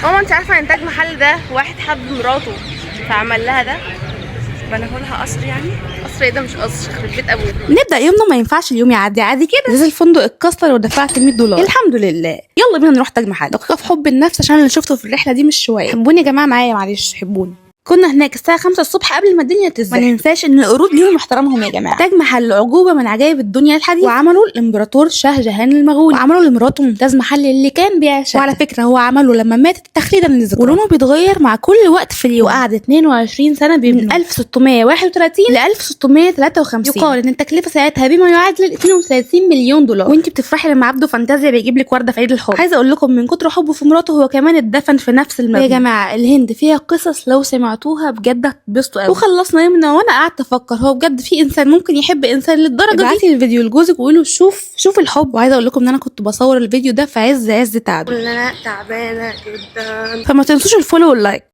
ماما انت عارفه ان تاج محل ده واحد حب مراته فعمل لها ده، بناه لها قصر. يعني قصر ايه ده؟ مش قصر، يخرب بيت ابوه. نبدا يومنا ما ينفعش اليوم يعدي عادي كده. نزل الفندق اتكسر ودفعت $100. الحمد لله. يلا بينا نروح تاج محل. دقيقه في حب النفس عشان اللي شفته في الرحله دي مش شويه. حبوني يا جماعه معايا، معلش حبوني. كنا هناك الساعه 5 الصبح قبل ما الدنيا تزحف. ما ننساش ان القرود ليهم احترامهم يا جماعه. تاج محل عجوبه من عجائب الدنيا الحديثه، وعملوا الامبراطور شاه جهان المغولي، وعملوا لمراته ممتاز محل اللي كان بيعشق. وعلى فكره هو عمله لما ماتت تخليدا للذكرى، ولونه بيتغير مع كل وقت في اليوم. وقعد 22 سنه بيبنوا من 1631 ل 1653. يقال ان التكلفه ساعتها بما يعادل $32 مليون. وانت بتفرحي لما عبده فانتازيا بيجيب لك ورده في عيد الحب. عايزه اقول لكم من كتر حبه في مراته هو كمان اتدفن في نفس المبنى. يا جماعه الهند فيها قصص لو سمعتوها بجد هتتبسطوا قوي. وخلصنا يومنا وانا قعدت افكر هو بجد في انسان ممكن يحب انسان للدرجه دي؟ ابعتي الفيديو لجوزك وقولي له شوف الحب. وعايزه اقول لكم ان انا كنت بصور الفيديو ده في عز تعبي. انا تعبانه جدا. فما تنسوش الفولو واللايك.